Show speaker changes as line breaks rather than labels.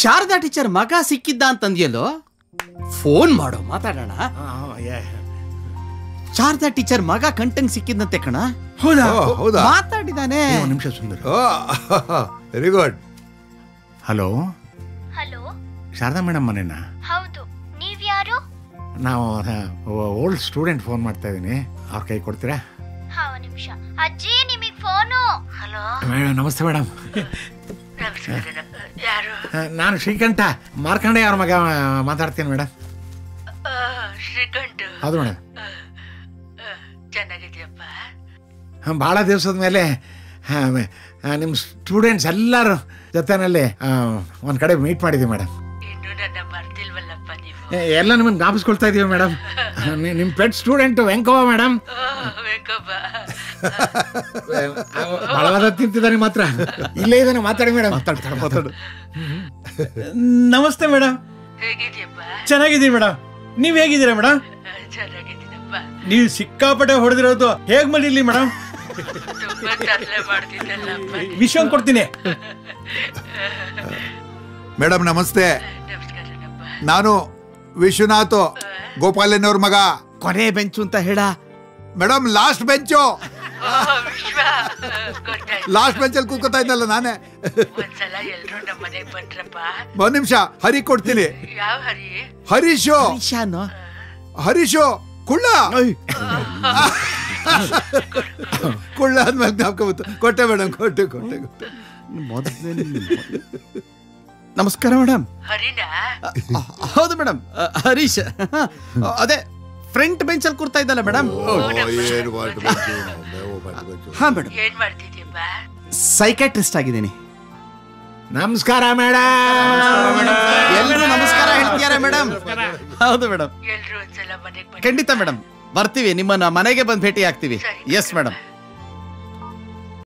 Sharada teacher ಮಗ ಸಿಕ್ಕಿದ್ದ ಅಂತಂದ್ಯಲ್ಲೋ, phone ಮಾಡೋ ಮಾತಾಡೋಣ. ಶಾರದಾ ಟೀಚರ್ ಮಗ ಕಂಟಂಗ್ ಸಿಕ್ಕಿದ್ದಂತೆ ಕಣ.
ಹೌದಾ?
ಮಾತಾಡಿದಾನೆ.
ನಿಮಿಷ ಸುಂದರ. Very good.
Hello
hello,
Sharada madam ಮನೇನಾ?
ಹೌದು, ನೀವ್ಯಾರು?
ನಾವು ಓಲ್ಡ್ ಸ್ಟೂಡೆಂಟ್ ಫೋನ್ ಮಾಡ್ತಾ ಇದ್ದೀನಿ, ಅವ್ರ ಕೈ ಕೊಡ್ತೀರಾ?
ಹಾ, ಒಂದ್ ನಿಮಿಷ. ಅಜ್ಜಿ, ನಿಮಗ್ ಫೋನು. ಹಲೋ
ಮೇಡಮ್, ನಮಸ್ತೆ ಮೇಡಮ್.
ಯಾರು?
ನಾನು ಶ್ರೀಕಂಠ ಮಾರ್ಕಂಡೆ ಅವ್ರ ಮಗ ಮಾತಾಡ್ತೀನಿ ಮೇಡಮ್.
ಶ್ರೀಕಂಠ?
ಹೌದು ಮೇಡಮ್.
ಚೆನ್ನಾಗಿದ್ಯಪ್ಪ?
ಭಾಳ ದಿವಸದ ಮೇಲೆ ನಿಮ್ಮ ಸ್ಟೂಡೆಂಟ್ಸ್ ಎಲ್ಲರೂ ಜೊತೆನಲ್ಲಿ ಒಂದು ಕಡೆ ಮೀಟ್ ಮಾಡಿದ್ದೀವಿ ಮೇಡಮ್.
ಇನ್ನು ನನ್ನ ಮರ್ತಿಲ್ವಲ್ಲಪ್ಪ ನೀವು?
ಎಲ್ಲ ನಿಮ್ಮನ್ನು ಜ್ಞಾಪಿಸ್ಕೊಳ್ತಾ ಇದ್ದೀವಿ ಮೇಡಮ್. ನಿಮ್ಮ pet student Venkavva madam.
Venkavva
ಬಲವಾದ ತಿಂತಿದ್ದಾನೆ ಮಾತ್ರ. ಇಲ್ಲೇ ಇದ್ದಾನೆ, ಮಾತಾಡಿ ಮೇಡಮ್. ಮಾತಾಡು.
ನಮಸ್ತೆ ಮೇಡಮ್.
ಹೇಗಿದ್ಯಪ್ಪ?
ಚೆನ್ನಾಗಿದ್ದೀನಿ ಮೇಡಮ್. ನೀವ್ ಹೇಗಿದ್ದೀರಾ ಮೇಡಮ್?
ಚೆನ್ನಾಗಿದ್ದೀನಪ್ಪ.
ನೀವು ಸಿಕ್ಕಾಪಟ್ಟೆ ಹೊಡೆದಿರೋದು ಹೇಗ್ ಮಾಡಿರ್ಲಿ ಮೇಡಮ್?
ತುಂಬಾ ತರಲೆ ಮಾಡ್ತಿದ್ದಲ್ಲಪ್ಪ.
ವಿಷಯ ಕೊಡ್ತೀನಿ.
ಮೇಡಮ್ ನಮಸ್ತೆ.
ನಮಸ್ಕಾರನಪ್ಪ.
ನಾನು ವಿಶ್ವನಾಥ್, ಗೋಪಾಲನವ್ರ ಮಗ.
ಕೊನೆ ಬೆಂಚು ಅಂತ ಹೇಳ
ಮೇಡಮ್, ಲಾಸ್ಟ್ ಬೆಂಚು.
ವಿಶ್ವ, ಗೊತ್ತಾಯ್ತು.
ಲಾಸ್ಟ್ ಬೆಂಚಲ್ಲಿ ಕೂತ್ಕೊತಾ ಇದ್ದಲ್ಲ ನಾನೇ.
ಒಂದ್ಸಲ ಎಲ್ರು ನಮ್ಮ ಮನೆಗ್ ಬಂದ್ರಪ್ಪ.
ಒಂದ್ ನಿಮಿಷ, ಹರಿ ಕೊಡ್ತೀನಿ.
ಯಾವ ಹರಿ?
ಹರೀಶು. ಹರೀಶು ಕುಳ್ಳ. ಕುಳ್ಳ ಆದ್ಮೇಲೆ ಜ್ಞಾಪಕ ಬಂತು. ಕೊಟ್ಟೆ ಮೇಡಮ್, ಕೊಟ್ಟೆ.
ನಮಸ್ಕಾರ ಮೇಡಮ್.
ಹರಿನಾ?
ಹೌದು ಮೇಡಮ್, ಹರೀಶ್. ಅದೇ ಫ್ರಂಟ್ ಬೆಂಚಲ್ಲಿ ಕೂರ್ತಾ ಇದ್ದಲ್ಲ ಮೇಡಮ್. ಹಾ ಮೇಡಮ್.
ಏನ್ ಮಾಡ್ತಿದ್ಯಪ್ಪ?
ಸೈಕಾಟ್ರಿಸ್ಟ್ ಆಗಿದ್ದೀನಿ.
ನಮಸ್ಕಾರ ಮೇಡಮ್.
ಎಲ್ಲರೂ ನಮಸ್ಕಾರ ಹೇಳ್ತಿದ್ದಾರೆ ಮೇಡಮ್. ಹೌದು ಮೇಡಮ್,
ಎಲ್ರು ಒಂದ್ಸಲ ಮನೆಗ್ ಬನ್ನಿ.
ಖಂಡಿತ ಮೇಡಮ್, ಬರ್ತೀವಿ. ನಿಮ್ಮನ್ನ ಮನೆಗೆ ಬಂದು ಭೇಟಿ ಆಗ್ತೀವಿ. Yes madam.